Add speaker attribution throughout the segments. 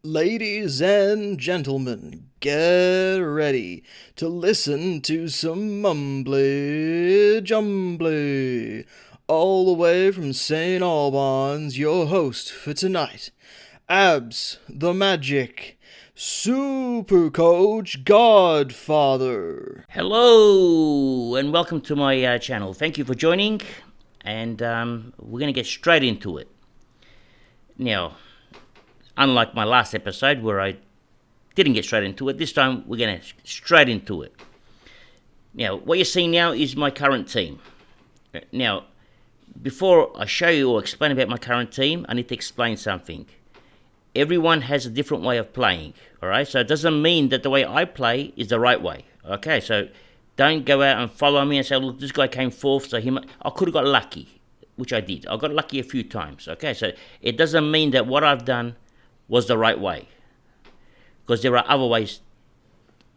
Speaker 1: Ladies and gentlemen, get ready to listen to some mumbly jumbly. All the way from St. Albans, your host for tonight, Abs the Magic, Supercoach Godfather.
Speaker 2: Hello and welcome to my channel. Thank you for joining, and we're going to get straight into it. Now, unlike my last episode where I didn't get straight into it, this time we're going to straight into it. Now, what you're seeing now is my current team. Now, before I show you or explain about my current team, I need to explain something. Everyone has a different way of playing, all right? So it doesn't mean that the way I play is the right way, okay? So don't go out and follow me and say, look, this guy came fourth, so I could have got lucky, which I did. I got lucky a few times, okay? So it doesn't mean that what I've done was the right way, because there are other ways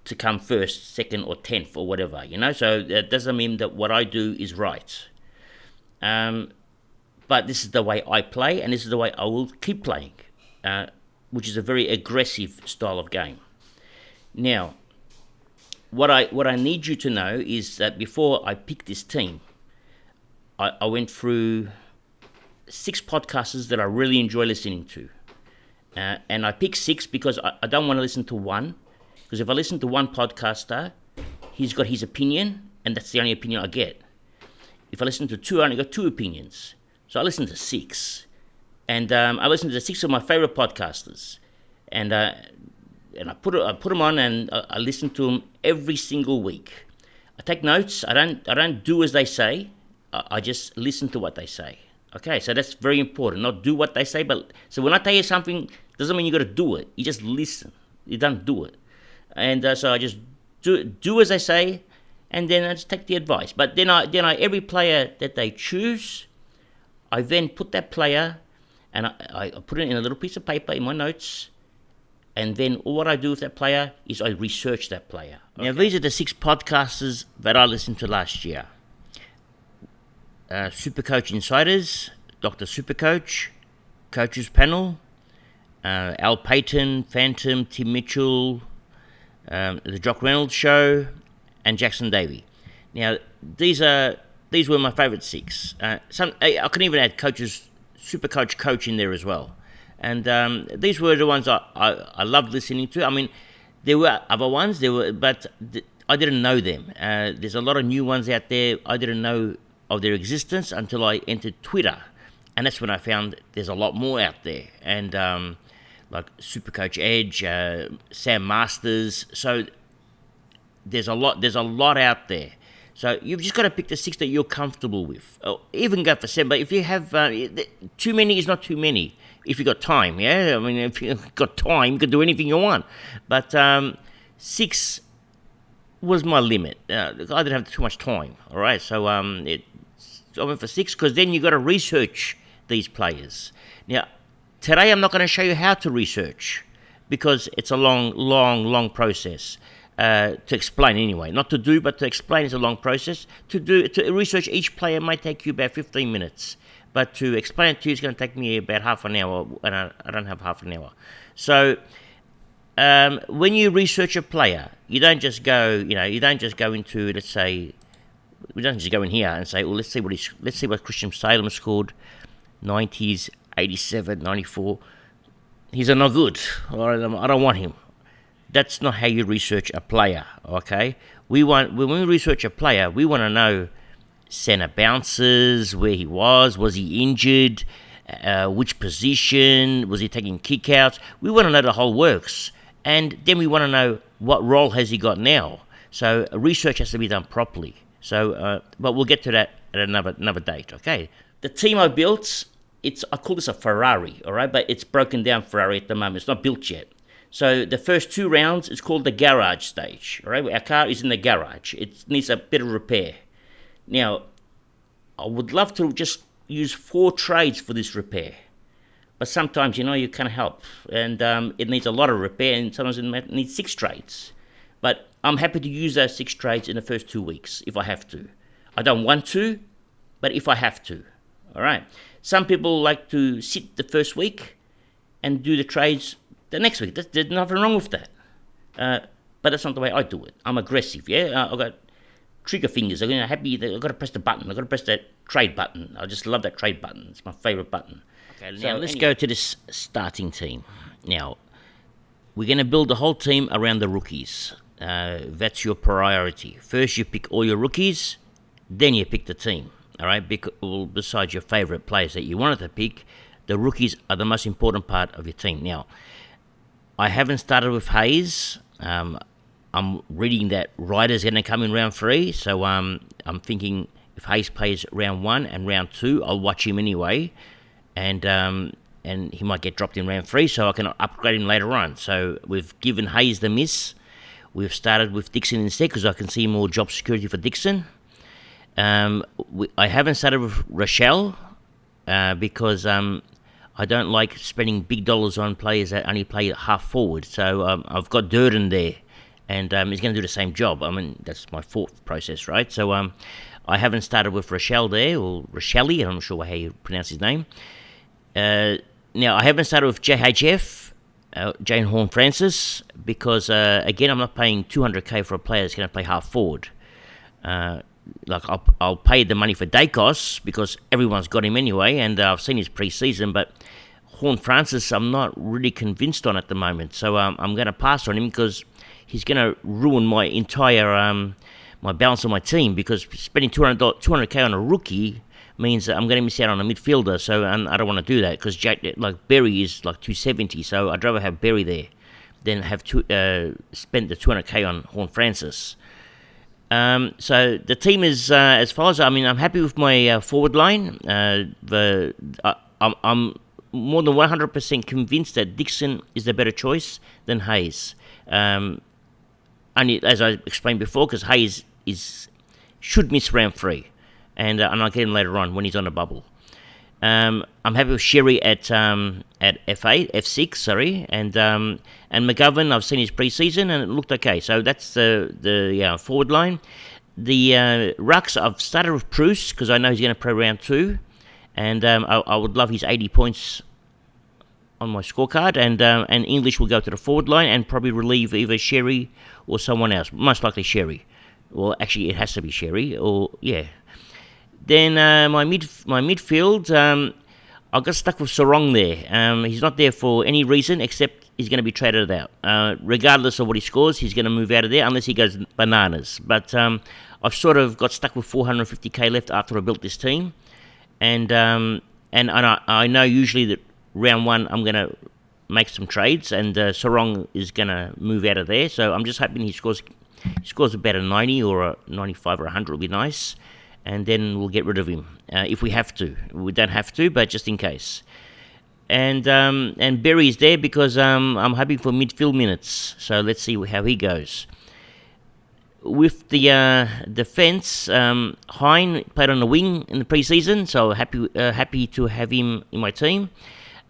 Speaker 2: to come first, second, or 10th, or whatever, so that doesn't mean that what I do is right. But this is the way I play, and this is the way I will keep playing, which is a very aggressive style of game. Now, what I need you to know is that before I picked this team, I went through 6 podcasters that I really enjoy listening to. And I picked 6 because I don't want to listen to one. Because if I listen to one podcaster, he's got his opinion, and that's the only opinion I get. If I listen to 2, I only got 2 opinions. So I listen to 6. And I listen to 6 of my favorite podcasters. And I put them on, and I listen to them every single week. I take notes. I don't do as they say. I just listen to what they say. Okay, so that's very important. Not do what they say, but so when I tell you something, doesn't mean you got to do it. You just listen. You don't do it. And so I just do as they say, and then I just take the advice. But then I every player that they choose, I then put that player, and I put it in a little piece of paper in my notes, and then all what I do with that player is I research that player. Okay. Now these are the 6 podcasters that I listened to last year. Supercoach Insiders, Dr. Supercoach, Coaches Panel, Al Payton, Phantom, Tim Mitchell, the Jock Reynolds Show, and Jackson Davey. Now, these were my favourite 6. I can even add Supercoach Coach in there as well. And these were the ones I loved listening to. I mean, there were other ones, but I didn't know them. There's a lot of new ones out there. I didn't know of their existence until I entered Twitter, and that's when I found there's a lot more out there, and like Supercoach Edge, Sam Masters. So there's a lot out there. So you've just got to pick the 6 that you're comfortable with. Or even go for 7, but if you have too many is not too many. If you got time, yeah. I mean, if you've got time, you can do anything you want. But 6 was my limit. I didn't have too much time. All right, so I went for 6 because then you got to research these players. Now, today I'm not going to show you how to research because it's a long process to explain anyway. Not to do, but to explain is a long process. To research each player might take you about 15 minutes, but to explain it to you is going to take me about half an hour, and I don't have half an hour. So when you research a player, you don't just go into, let's say, we don't just go in here and say, well, let's see what Christian Salem scored, 90s, 87, 94. He's a no good. I don't want him. That's not how you research a player, okay? When we research a player, we want to know center bounces, where he was he injured, which position, was he taking kickouts? We want to know the whole works. And then we want to know what role has he got now. So research has to be done properly. So, but we'll get to that at another date, okay? The team I built, I call this a Ferrari, all right? But it's broken down Ferrari at the moment. It's not built yet. So the first 2 rounds is called the garage stage, all right? Our car is in the garage. It needs a bit of repair. Now, I would love to just use 4 trades for this repair. But sometimes, you can't help. And it needs a lot of repair, and sometimes it needs 6 trades. But I'm happy to use those 6 trades in the first 2 weeks if I have to. I don't want to, but if I have to. All right. Some people like to sit the first week and do the trades the next week. There's nothing wrong with that. But that's not the way I do it. I'm aggressive, yeah? I've got trigger fingers. I'm happy that I've got to press the button. I've got to press that trade button. I just love that trade button. It's my favourite button. Okay, now let's go to this starting team. Now, we're going to build the whole team around the rookies. That's your priority. First, you pick all your rookies, then you pick the team. All right, besides your favourite players that you wanted to pick, the rookies are the most important part of your team. Now, I haven't started with Hayes. I'm reading that Ryder's going to come in round 3, so I'm thinking if Hayes plays round 1 and round 2, I'll watch him anyway, and he might get dropped in round 3, so I can upgrade him later on. So we've given Hayes the miss. We've started with Dixon instead because I can see more job security for Dixon. I haven't started with Rochelle because I don't like spending big dollars on players that only play half forward. So I've got Durden there, and he's going to do the same job. I mean, that's my thought process, right? So I haven't started with Rochelle there, or Rochelle, I'm not sure how you pronounce his name. Now, I haven't started with JHF, Jane Horne-Francis, because, again, I'm not paying $200K for a player that's going to play half forward. I'll pay the money for Dacos because everyone's got him anyway, and I've seen his pre-season, but Horne-Francis I'm not really convinced on at the moment, so I'm going to pass on him because he's going to ruin my entire my balance of my team, because spending $200K on a rookie means that I'm going to miss out on a midfielder, so I don't want to do that because Berry is like 270, so I'd rather have Berry there than have spent the $200K on Horne-Francis. So the team is as follows. I mean, I'm happy with my forward line. I'm more than 100% convinced that Dixon is the better choice than Hayes. Only, as I explained before, because Hayes should miss round 3, and I'll get him later on when he's on the bubble. I'm happy with Sherry at F6, sorry, and McGovern. I've seen his pre-season and it looked okay. So that's the forward line. The rucks, I've started with Bruce because I know he's going to play round 2, and I would love his 80 points on my scorecard. And English will go to the forward line and probably relieve either Sherry or someone else. Most likely Sherry. Well, actually, it has to be Sherry. Or yeah. Then my midfield, I got stuck with Sarong there. He's not there for any reason except he's going to be traded out. Regardless of what he scores, he's going to move out of there unless he goes bananas. But I've sort of got stuck with 450k left after I built this team, and I know usually that round 1 I'm going to make some trades, and Sarong is going to move out of there. So I'm just hoping he scores about a 90 or a 95 or 100 would be nice. And then we'll get rid of him if we have to. We don't have to, but just in case. And Berry's there because I'm hoping for midfield minutes. So let's see how he goes. With the defence, Hine played on the wing in the pre-season, so happy to have him in my team.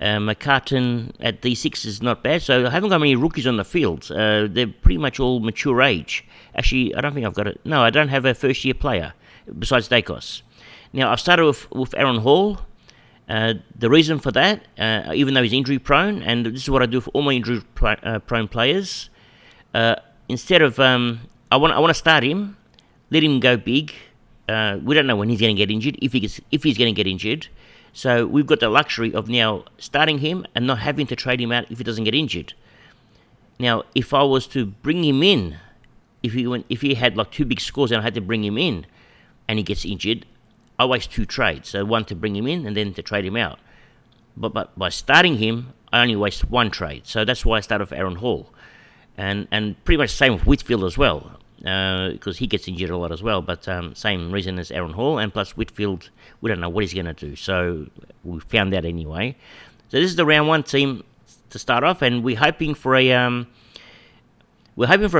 Speaker 2: McCartan at D6 is not bad, so I haven't got many rookies on the field. They're pretty much all mature age. Actually, I don't think I've got it. No, I don't have a first-year player besides Dacos. Now, I've started with Aaron Hall. The reason for that, even though he's injury prone, and this is what I do for all my injury prone players, instead of I want to start him, let him go big. We don't know when he's going to get injured, if he's going to get injured. So we've got the luxury of now starting him and not having to trade him out if he doesn't get injured. Now, if I was to bring him in, if he had like 2 big scores and I had to bring him in, and he gets injured, I waste 2 trades. So one to bring him in and then to trade him out. But by starting him, I only waste 1 trade. So that's why I started with Aaron Hall. And pretty much same with Whitfield as well, because he gets injured a lot as well. But same reason as Aaron Hall. And plus Whitfield, we don't know what he's going to do. So we found out anyway. So this is the round 1 team to start off. And we're hoping for a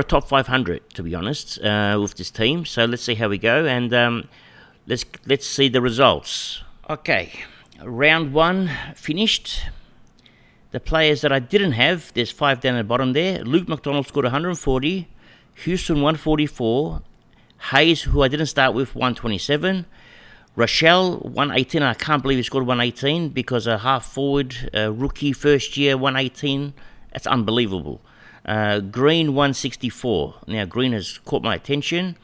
Speaker 2: top 500, to be honest, with this team. So let's see how we go, and let's see the results. Okay, round 1 finished. The players that I didn't have, there's 5 down at the bottom there. Luke McDonald scored 140, Houston 144, Hayes, who I didn't start with, 127, Rochelle 118. I can't believe he scored 118 because a half forward rookie first year 118. That's unbelievable. Green 164. Now Green has caught my attention.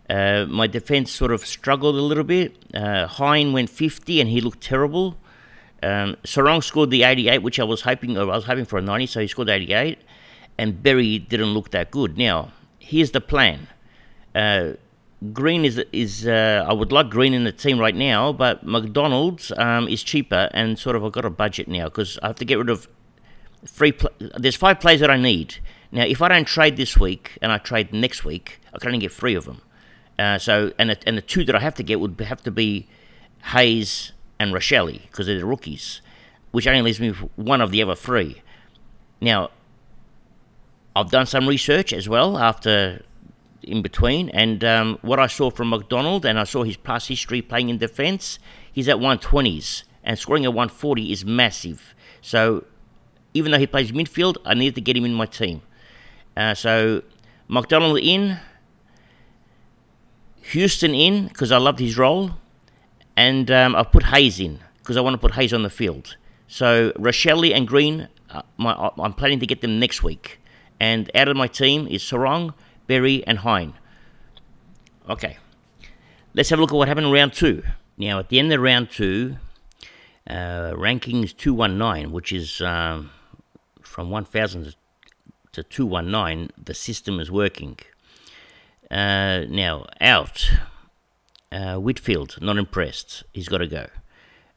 Speaker 2: My defense sort of struggled a little bit. Hine went 50 and he looked terrible. Sarong scored the 88, which I was hoping for a 90, so he scored 88. And Berry didn't look that good. Now, here's the plan. Green is I would like Green in the team right now, but McDonald's is cheaper, and sort of I've got a budget now because I have to get rid of there's 5 players that I need. Now, if I don't trade this week and I trade next week, I can only get 3 of them. So the 2 that I have to get would have to be Hayes and Rochelle because they're the rookies, which only leaves me with 1 of the other 3. Now, I've done some research as well after in between, and what I saw from McDonald, and I saw his past history playing in defence, he's at 120s, and scoring at 140 is massive. So even though he plays midfield, I need to get him in my team. So McDonald in, Houston in, because I loved his role, and I've put Hayes in, because I want to put Hayes on the field. So Rochelle and Green, I'm planning to get them next week. And out of my team is Sarong, Berry, and Hine. Okay, let's have a look at what happened in round 2. Now, at the end of round 2, rankings 219, which is from 1,000 to 219, the system is working. Now, out. Whitfield, not impressed. He's got to go.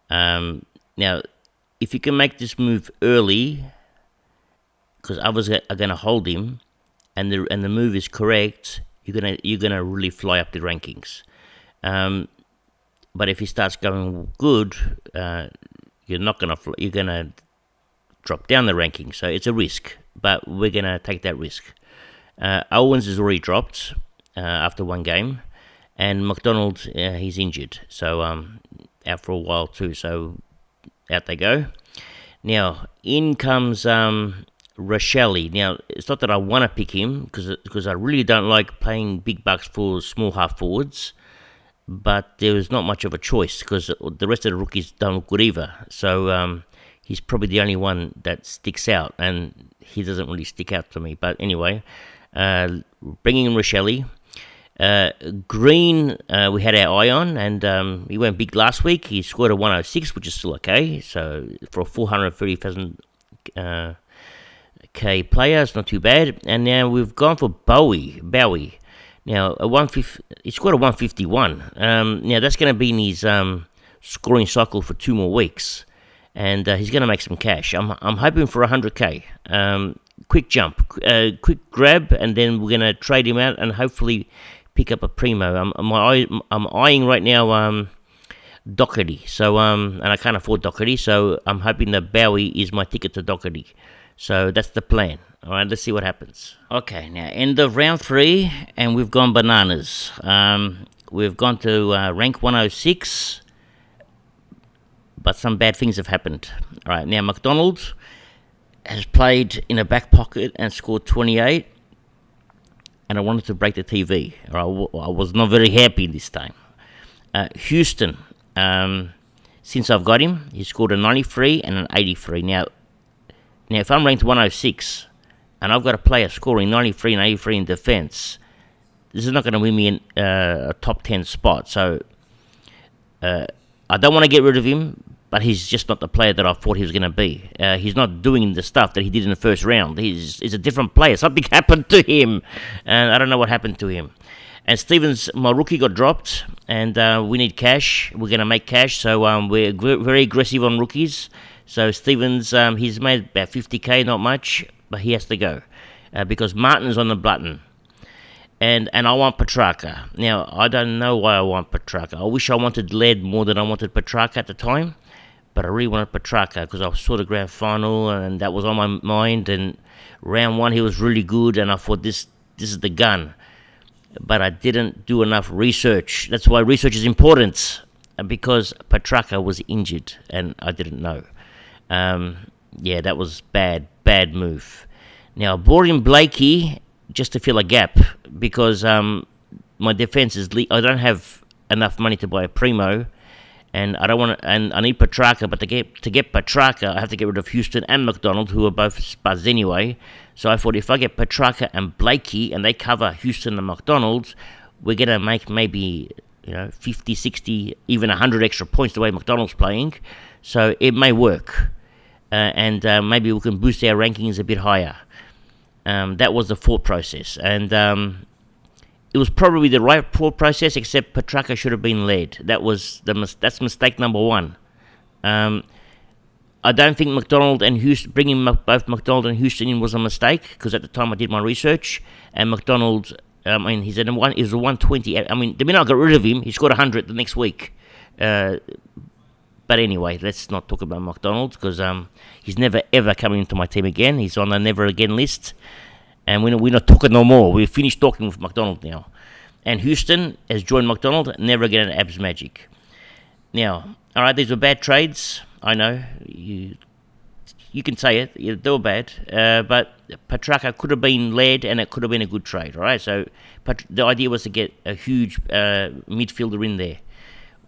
Speaker 2: Now, if you can make this move early, because others are going to hold him, and the move is correct, you're gonna really fly up the rankings. But if he starts going good, you're gonna drop down the rankings. So it's a risk, but we're gonna take that risk. Owens is already dropped after 1 game, and McDonald he's injured, so out for a while too. So out they go. Now in comes Rochelle. Now, it's not that I want to pick him, because I really don't like paying big bucks for small half forwards, but there was not much of a choice, because the rest of the rookies don't look good either. So he's probably the only one that sticks out, and he doesn't really stick out to me. But anyway, bringing in Rochelle. Green, we had our eye on, and he went big last week. He scored a 106, which is still okay. So for a 430,000 K player, it's not too bad. And now we've gone for Bowie. Now he scored a 151. Now that's going to be in his scoring cycle for 2 more weeks, and he's going to make some cash. I'm hoping for 100K. Quick jump, quick grab, and then we're going to trade him out and hopefully pick up a primo. I'm eyeing right now Doherty. So and I can't afford Doherty, so I'm hoping that Bowie is my ticket to Doherty. So that's the plan. All right, let's see what happens. Okay, now end of round 3, and we've gone bananas. We've gone to rank 106, but some bad things have happened. All right, now McDonald has played in a back pocket and scored 28, and I wanted to break the TV. All right, I was not very happy this time. Houston, since I've got him, he scored a 93 and an 83. Now, if I'm ranked 106 and I've got a player scoring 93 and 83 in defense, this is not going to win me a top 10 spot. So I don't want to get rid of him, but he's just not the player that I thought he was going to be. He's not doing the stuff that he did in the first round. He's a different player. Something happened to him, and I don't know what happened to him. And Stevens, my rookie, got dropped, and we need cash. We're going to make cash, so we're very aggressive on rookies. So Stevens, he's made about 50K, not much, but he has to go because Martin's on the button. And I want Petrarca. Now, I don't know why I want Petrarca. I wish I wanted Led more than I wanted Petrarca at the time, but I really wanted Petrarca because I saw the grand final, and that was on my mind. And round 1, he was really good, and I thought this is the gun. But I didn't do enough research. That's why research is important, because Petrarca was injured, and I didn't know. Yeah, that was bad move. Now, I brought in Blakey just to fill a gap, because my defense is I don't have enough money to buy a primo, and I don't want to, and I need Petrarca, but to get Petrarca, I have to get rid of Houston and McDonald, who are both spuds anyway. So I thought if I get Petrarca and Blakey, and they cover Houston and McDonald, we're going to make maybe 50, 60, even 100 extra points the way McDonald's playing. So it may work, and maybe we can boost our rankings a bit higher. That was the thought process, and it was probably the right thought process, except Petrarca should have been led. That's mistake number one. I don't think McDonald and Houston, bringing both McDonald and Houston in was a mistake, because at the time I did my research, and McDonald, he's at he was a 120. The minute I got rid of him, he scored 100 the next week. But anyway, let's not talk about McDonald, because he's never ever coming into my team again. He's on the never again list, and we're not talking no more. We've finished talking with McDonald now. And Houston has joined McDonald, never again at absmagic. Now, all right, these were bad trades. I know you can say it. They were bad, but Petrarca could have been led, and it could have been a good trade. All right, so the idea was to get a huge midfielder in there.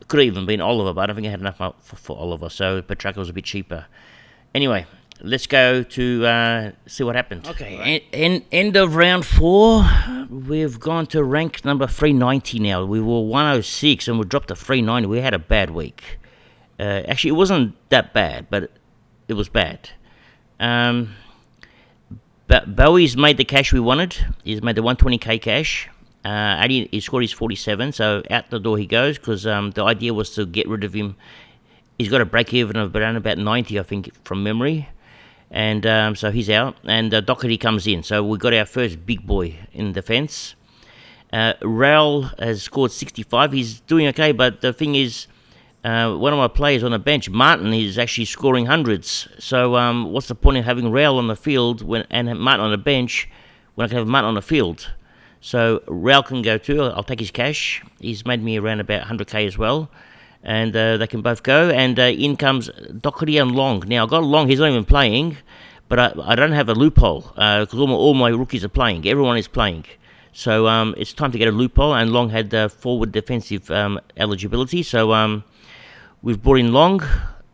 Speaker 2: It could have even been Oliver, but I don't think I had enough for Oliver, so Petrarca was a bit cheaper. Anyway, let's go to see what happened. Okay, end of round 4. We've gone to rank number 390 now. We were 106, and we dropped to 390. We had a bad week. Actually, it wasn't that bad, but it was bad. But Bowie's made the cash we wanted. He's made the 120k cash. He scored his 47, so out the door he goes, because the idea was to get rid of him. He's got a break even of around about 90, I think, from memory. And so he's out, and Doherty comes in. So we got our first big boy in defence. Raul has scored 65. He's doing okay, but the thing is, one of my players on the bench, Martin, is actually scoring hundreds. So what's the point of having Raul on the field and Martin on the bench when I can have Martin on the field? So Raul can go too. I'll take his cash. He's made me around about 100k as well. And they can both go. And in comes Doherty and Long. Now, I've got Long. He's not even playing. But I don't have a loophole, because all my rookies are playing. Everyone is playing. So it's time to get a loophole. And Long had forward defensive eligibility. So we've brought in Long,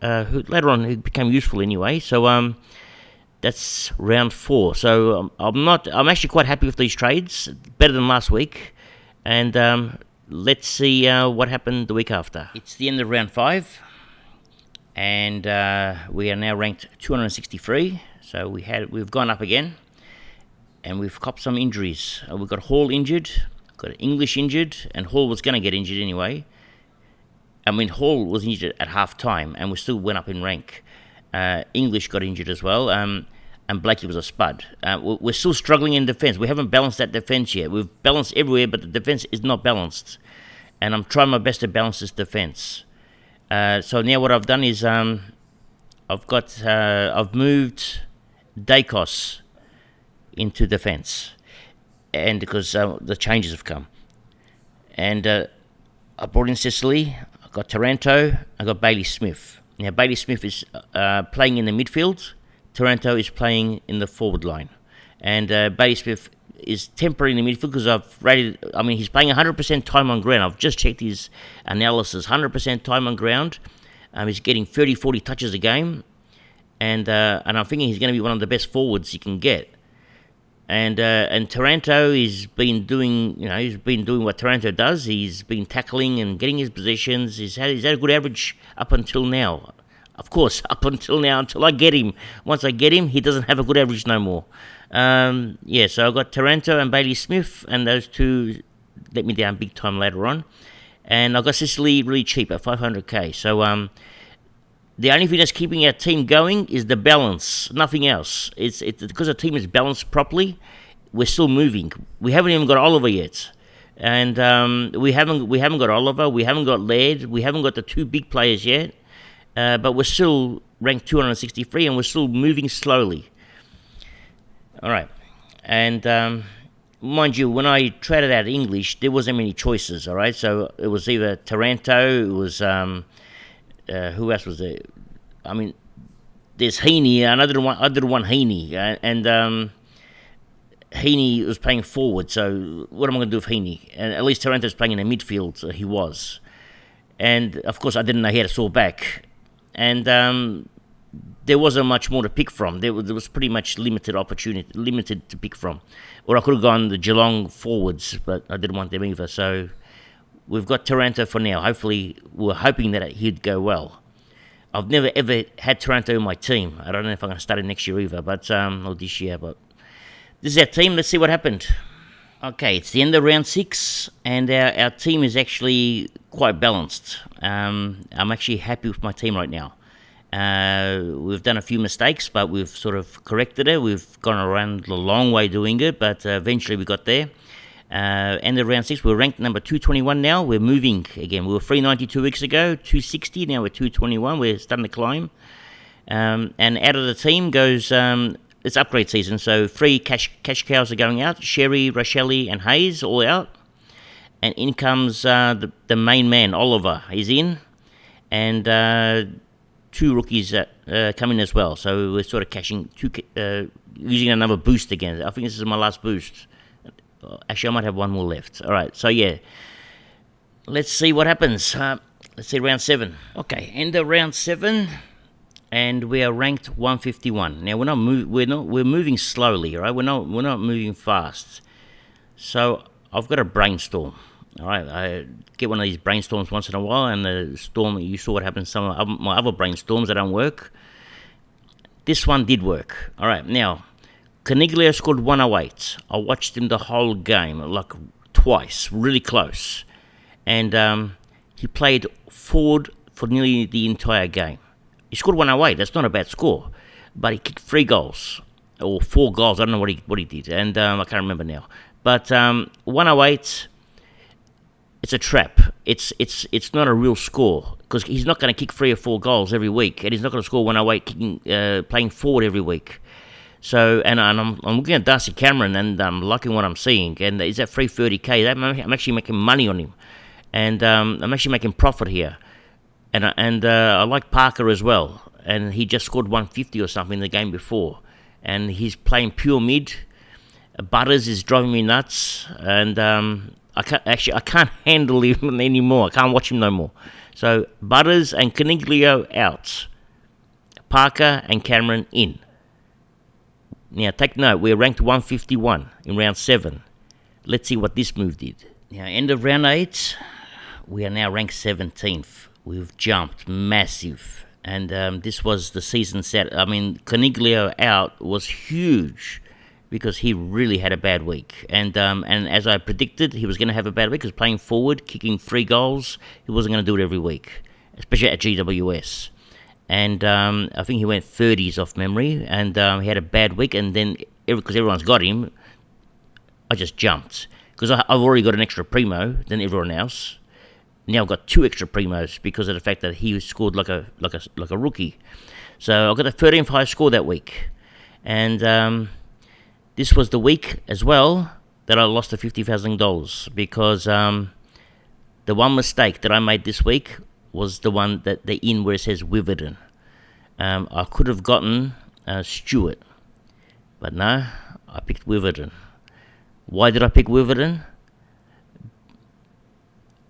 Speaker 2: who later on he became useful anyway. So that's round 4. So I'm actually quite happy with these trades, better than last week. And let's see what happened the week after. It's the end of round 5, and we are now ranked 263. So we've gone up again, and we've copped some injuries. We've got Hall injured, got English injured, and Hall was going to get injured anyway. Hall was injured at half time, and we still went up in rank. English got injured as well, and Blakey was a spud. We're still struggling in defence. We haven't balanced that defence yet. We've balanced everywhere, but the defence is not balanced. And I'm trying my best to balance this defence. So now what I've done is I've moved Dacos into defence, and because the changes have come. And I brought in Sicily. I got Taranto. I got Bailey Smith. Now Bailey Smith is playing in the midfield. Taranto is playing in the forward line, and Bailey Smith is temporary in the midfield because I've rated. He's playing 100% time on ground. I've just checked his analysis. 100% time on ground. He's getting 30, 40 touches a game, and I'm thinking he's going to be one of the best forwards you can get. And Taranto has been doing, what Taranto does. He's been tackling and getting his positions. He's had a good average up until now. Of course, up until now, until I get him. Once I get him, he doesn't have a good average no more. So I've got Taranto and Bailey Smith, and those two let me down big time later on. And I've got Sicily really cheap at 500k. So the only thing that's keeping our team going is the balance, nothing else. It's because the team is balanced properly, we're still moving. We haven't even got Oliver yet. And we haven't got Oliver, we haven't got Laird, we haven't got the two big players yet. But we're still ranked 263, and we're still moving slowly. All right. And mind you, when I traded out English, there wasn't many choices, all right? So it was either Taranto, it was... who else was there? There's Heaney, and I didn't want Heaney. And Heaney was playing forward, so what am I going to do with Heaney? And at least Taranto's playing in the midfield, so he was. And of course, I didn't know he had a sore back, and there wasn't much more to pick from. There was pretty much limited to pick from. Or I could have gone the Geelong forwards, but I didn't want them either. So we've got Taranto for now. Hopefully, we're hoping that he'd go well. I've never ever had Taranto in my team. I don't know if I'm going to start it next year either, or this year. But this is our team. Let's see what happened. Okay, it's the end of round 6, and our team is actually quite balanced. I'm actually happy with my team right now. We've done a few mistakes, but we've sort of corrected it. We've gone around the long way doing it, but eventually we got there. End of round 6, we're ranked number 221 now. We're moving again. We were 392 weeks ago, 260. Now we're 221. We're starting to climb. And out of the team goes... it's upgrade season, so 3 cash cows are going out. Sherry, Rochelle, and Hayes all out. And in comes the main man, Oliver. He's in. And 2 rookies come in as well. So we're sort of using another boost again. I think this is my last boost. Actually, I might have one more left. All right, so yeah. Let's see what happens. Let's see round 7. Okay, end of round 7. And we are ranked 151. Now we're moving slowly, right? We're not moving fast. So I've got a brainstorm. All right, I get one of these brainstorms once in a while, and the storm, you saw what happened to some of my other brainstorms that don't work. This one did work. All right, now Caniglio scored 108. I watched him the whole game, like twice, really close, and he played forward for nearly the entire game. He scored 108. That's not a bad score, but he kicked 3 goals or 4 goals. I don't know what he did, and I can't remember now. But 108, it's a trap. It's not a real score because he's not going to kick 3 or 4 goals every week, and he's not going to score 108 playing forward every week. So, and I'm looking at Darcy Cameron, and I'm liking what I'm seeing. And he's at 330k. I'm actually making money on him, and I'm actually making profit here. And I like Parker as well, and he just scored 150 or something in the game before, and he's playing pure mid. Butters is driving me nuts, and I can't handle him anymore. I can't watch him no more. So Butters and Caniglio out, Parker and Cameron in. Now take note, we're ranked 151 in round 7. Let's see what this move did. Now end of round 8, we are now ranked 17th. We've jumped massive, and this was the season set. I mean, Caniglio out was huge because he really had a bad week, and as I predicted, he was going to have a bad week because playing forward, kicking 3 goals, he wasn't going to do it every week, especially at GWS. And I think he went 30s off memory, and he had a bad week, and then because everyone's got him, I just jumped because I've already got an extra primo than everyone else. Now I've got 2 extra primos because of the fact that he scored like a rookie. So I got a 13th high score that week, and this was the week as well that I lost the $50,000 because the one mistake that I made this week was the one that the in where it says Wiverton. I could have gotten Stewart, but no, I picked Wiverton. Why did I pick Wiverton?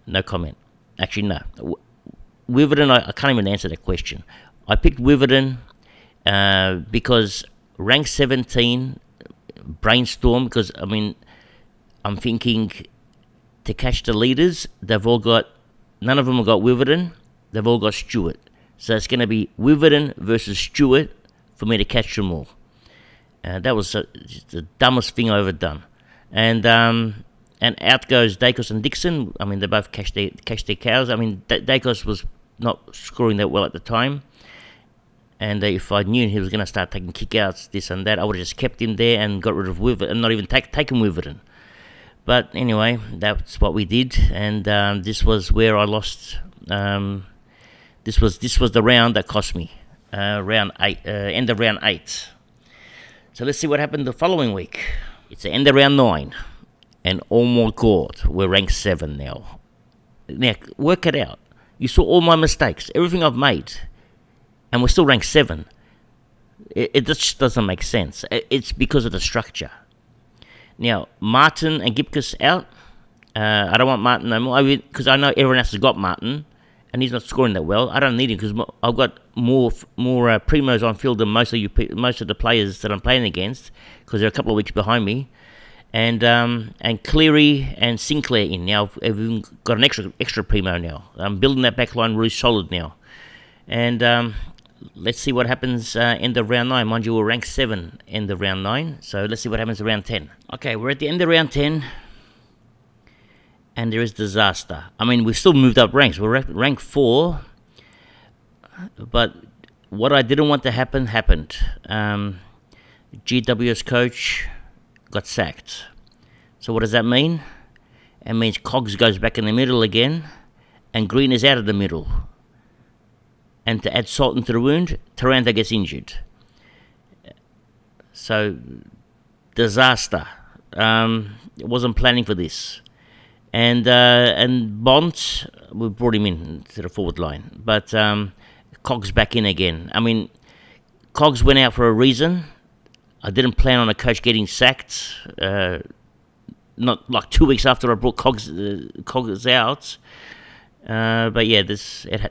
Speaker 2: No comment. Actually, no. Wiverton, I can't even answer that question. I picked Wiverton because rank 17, brainstorm, because, I mean, I'm thinking to catch the leaders, none of them have got Wiverton, they've all got Stewart. So it's going to be Wiverton versus Stewart for me to catch them all. That was the dumbest thing I've ever done. And out goes Dacos and Dixon. I mean, they both cashed their cows. I mean, Dacos was not scoring that well at the time. And if I knew he was going to start taking kickouts, this and that, I would have just kept him there and got rid of Wiverton, and not even taken Wiverton. But anyway, that's what we did, and this was where I lost. This was the round that cost me. Round 8, end of round 8. So let's see what happened the following week. It's the end of round 9. And oh my God, we're ranked 7 now. Now, work it out. You saw all my mistakes, everything I've made, and we're still ranked 7. It just doesn't make sense. It's because of the structure. Now, Martin and Gipkus out. I don't want Martin no more, because I know everyone else has got Martin, and he's not scoring that well. I don't need him because I've got more primos on field than most of the players that I'm playing against, because they're a couple of weeks behind me. And Cleary and Sinclair in now. I've even got an extra primo now. I'm building that back line really solid now. And let's see what happens end of round 9. Mind you, we're ranked 7 end of round 9. So let's see what happens in round 10. Okay, we're at the end of round 10. And there is disaster. I mean, we've still moved up ranks. We're ranked 4. But what I didn't want to happen, happened. GWS coach got sacked. So what does that mean? It means Cogs goes back in the middle again. And Green is out of the middle. And to add salt into the wound, Taranta gets injured. So, disaster. Wasn't planning for this. And Bont, we brought him in to the forward line. But Cogs back in again. I mean, Cogs went out for a reason. I didn't plan on a coach getting sacked. Not like 2 weeks after I brought Cogs out. But yeah,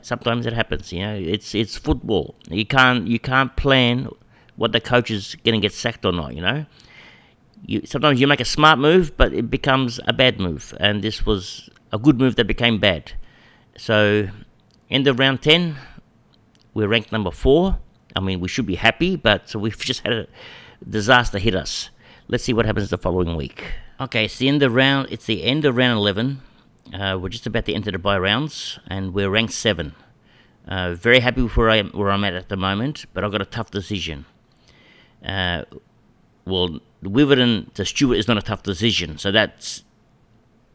Speaker 2: sometimes it happens. You know, it's football. You can't plan what the coach is going to get sacked or not. You know, sometimes you make a smart move, but it becomes a bad move, and this was a good move that became bad. So, end of round 10, we're ranked number 4. I mean, we should be happy, but we've just had a disaster hit us. Let's see what happens the following week. Okay, it's the end of round 11. We're just about to enter the bye rounds, and we're ranked 7. Very happy with where I'm at the moment, but I've got a tough decision. Well, Wiverton to Stewart is not a tough decision, so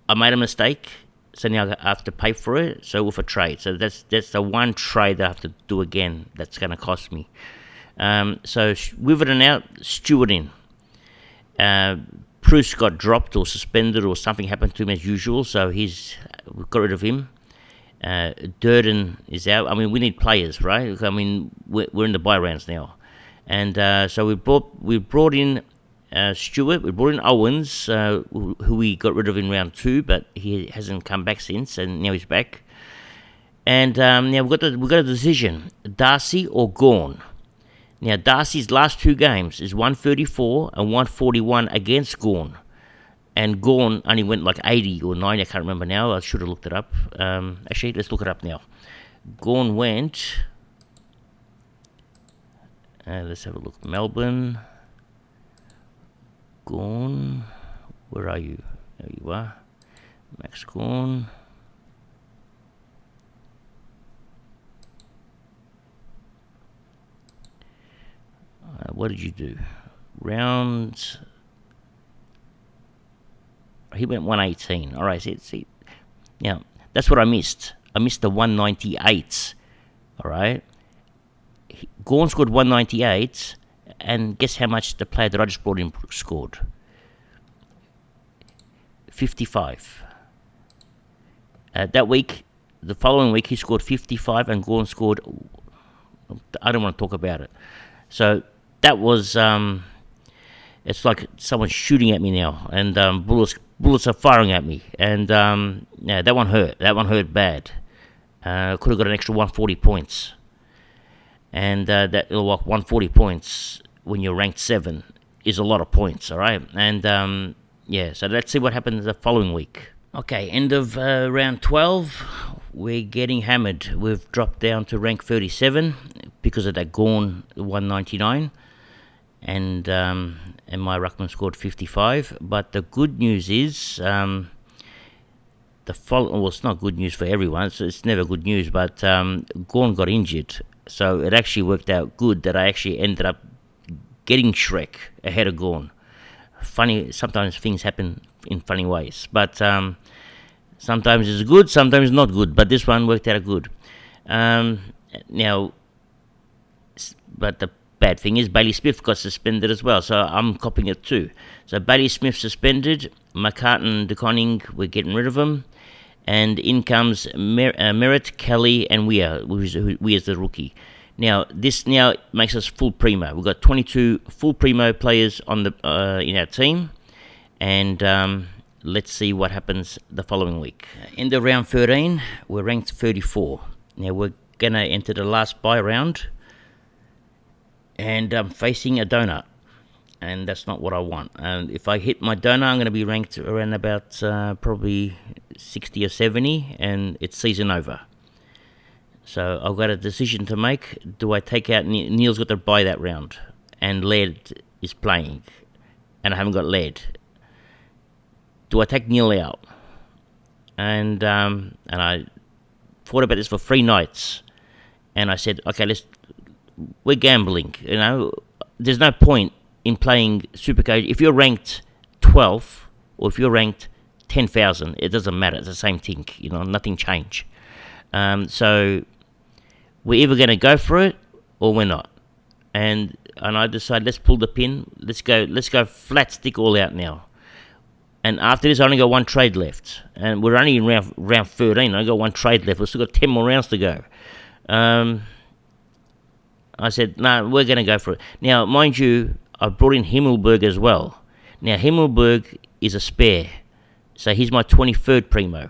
Speaker 2: I made a mistake, so now I have to pay for it, so with a trade. So that's the one trade that I have to do again that's going to cost me. So Wiverton out, Stewart in. Bruce got dropped or suspended or something happened to him as usual, so we got rid of him. Durden is out. I mean, we need players, right? I mean, we're in the bye rounds now, and so we brought in Stewart. We brought in Owens, who we got rid of in round 2, but he hasn't come back since, and now he's back. And now we've got a decision: Darcy or Gawn. Now, Darcy's last 2 games is 134 and 141 against Gawn. And Gawn only went like 80 or 90, I can't remember now. I should have looked it up. Actually, let's look it up now. Gawn went... let's have a look. Melbourne. Gawn. Where are you? There you are. Max Gawn. What did you do? Round... He went 118. All right, see. Now, that's what I missed. I missed the 198. All right? Gawn scored 198, and guess how much the player that I just brought in scored? 55. That week, the following week, he scored 55, and Gawn scored... I don't want to talk about it. So... That was, it's like someone shooting at me now, and bullets are firing at me, and yeah, that one hurt. That one hurt bad. Could have got an extra 140 points, and that 140 points when you're ranked 7 is a lot of points, all right? And yeah, so let's see what happens the following week. Okay, end of round 12. We're getting hammered. We've dropped down to rank 37 because of that Gawn 199. And my ruckman scored 55. But the good news is, well, it's not good news for everyone. So it's never good news. But Gawn got injured, so it actually worked out good that I actually ended up getting Shrek ahead of Gawn. Funny, sometimes things happen in funny ways. But sometimes it's good, sometimes not good. But this one worked out good. Now, but the bad thing is Bailey Smith got suspended as well, so I'm copying it too. So Bailey Smith suspended, McCartan, DeConning, we're getting rid of him, and in comes Merritt, Kelly, and Weir, Weir's the rookie. Now this now makes us full primo. We've got 22 full primo players on the in our team, and let's see what happens the following week. In the round 13, we're ranked 34. Now we're going to enter the last bye round, and I'm facing a donut, and that's not what I want. And if I hit my donut, I'm going to be ranked around about probably 60 or 70, and it's season over. So I've got a decision to make. Do I take out Neil's got to buy that round, and Laird is playing, and I haven't got Laird. Do I take Neil out? And I thought about this for 3 nights, and I said, okay, we're gambling. There's no point in playing Supercoach if you're ranked 12th or if you're ranked 10,000. It doesn't matter. It's the same thing. Nothing changed. So we're either going to go for it or we're not. And I decided, let's pull the pin. Let's go flat stick all out now. And after this, I only got 1 trade left. And we're only in round 13. I got 1 trade left. We've still got 10 more rounds to go. I said, no, we're going to go for it. Now, mind you, I brought in Himmelberg as well. Now, Himmelberg is a spare. So he's my 23rd primo.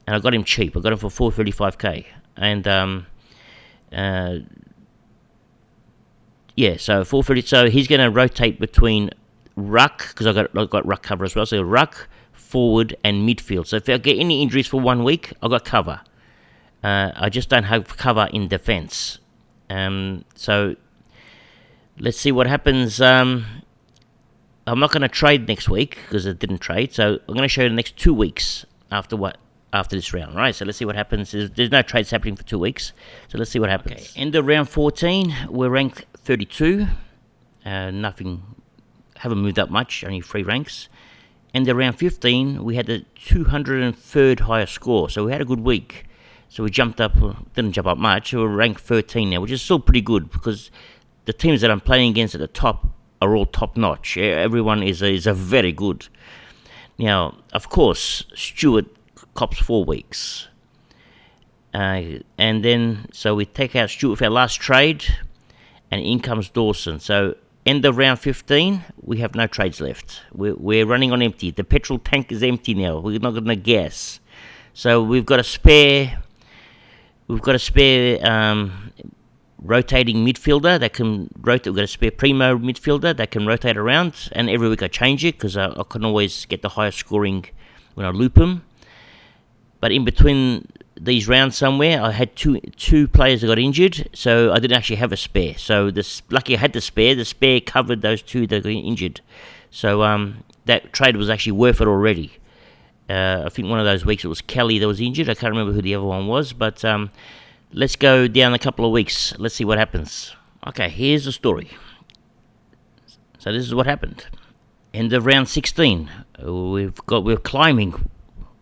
Speaker 2: And I got him cheap. I got him for 435k. And, so 430. So he's going to rotate between ruck, because I've got ruck cover as well. So ruck, forward, and midfield. So if I get any injuries for 1 week, I've got cover. I just don't have cover in defence. So let's see what happens. I'm not going to trade next week because I didn't trade. So I'm going to show you the next 2 weeks after this round, right? So let's see what happens. There's no trades happening for 2 weeks. So let's see what happens. Okay. End of round 14, we're ranked 32. Nothing, haven't moved up much, only 3 ranks. End of round 15, we had the 203rd highest score. So we had a good week. So we didn't jump up much. We're ranked 13 now, which is still pretty good because the teams that I'm playing against at the top are all top notch. Everyone is a very good. Now, of course, Stuart cops 4 weeks. And then, so we take out Stuart for our last trade, and in comes Dawson. So, end of round 15, we have no trades left. We're running on empty. The petrol tank is empty now. We're not going to gas. So, we've got a spare rotating midfielder that can rotate. We've got a spare primo midfielder that can rotate around, and every week I change it because I can always get the highest scoring when I loop them. But in between these rounds somewhere, I had two players that got injured, so I didn't actually have a spare. So lucky I had the spare. The spare covered those 2 that got injured. So that trade was actually worth it already. I think one of those weeks it was Kelly that was injured. I can't remember who the other one was, but let's go down a couple of weeks. Let's see what happens. Okay, here's the story. So this is what happened. End of round 16, we're climbing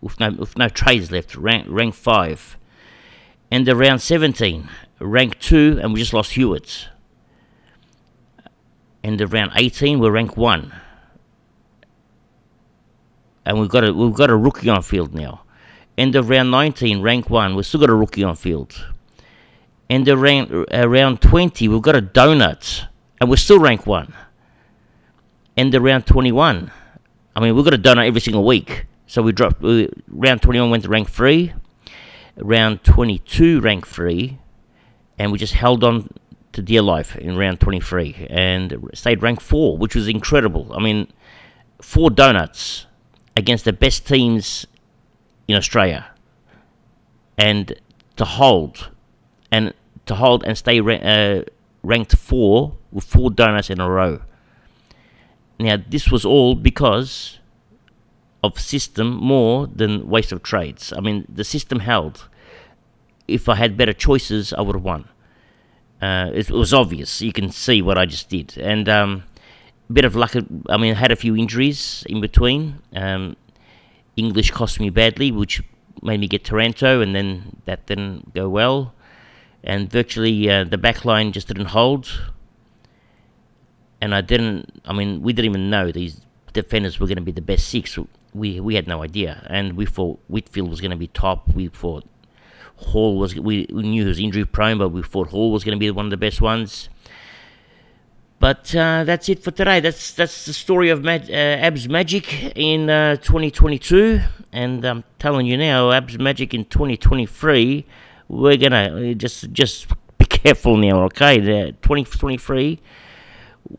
Speaker 2: with no trades left. Rank 5. End of round 17, rank 2, and we just lost Hewitt. End of round 18, we're rank 1. And we've got a rookie on field now. End of round 19, rank 1. We've still got a rookie on field. End of round 20, we've got a donut, and we're still rank 1. End of round 21. I mean, we've got a donut every single week. So we dropped. Round 21 went to rank 3. Round 22, rank 3. And we just held on to dear life in round 23 and stayed rank 4, which was incredible. I mean, 4 donuts against the best teams in Australia, and to hold and stay ranked 4 with 4 donuts in a row. Now, this was all because of system more than waste of trades. I mean, the system held. If I had better choices, I would have won. It was obvious. You can see what I just did. And bit of luck. I mean, I had a few injuries in between. English cost me badly, which made me get Taranto, and then that didn't go well. And virtually the back line just didn't hold. And we didn't even know these defenders were going to be the best 6. We had no idea. And we thought Whitfield was going to be top. We thought Hall was... We knew he was injury prone, but we thought Hall was going to be one of the best ones. But that's it for today. That's the story of absmagic in 2022. And I'm telling you now, absmagic in 2023 we're gonna just be careful now, okay? The 2023,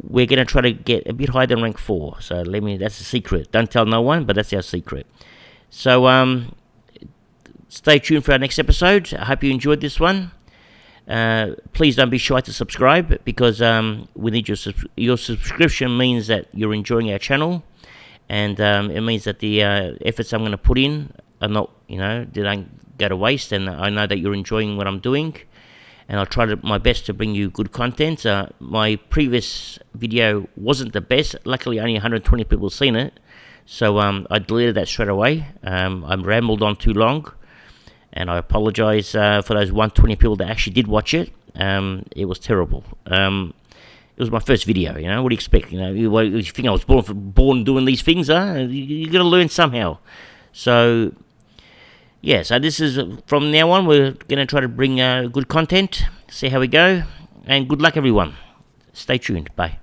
Speaker 2: we're gonna try to get a bit higher than rank 4. So that's a secret. Don't tell no one, but that's our secret. So stay tuned for our next episode. I hope you enjoyed this one. Please don't be shy to subscribe, because we need your subscription means that you're enjoying our channel, and it means that the efforts I'm going to put in are not, they don't go to waste, and I know that you're enjoying what I'm doing, and I'll try my best to bring you good content. My previous video wasn't the best. Luckily, only 120 people seen it, so I deleted that straight away. I rambled on too long, and I apologize for those 120 people that actually did watch it. It was terrible. It was my first video. What do you expect? You think I was born doing these things? You got to learn somehow. So yeah, so this is, from now on, we're going to try to bring good content, see how we go, and good luck, everyone. Stay tuned. Bye.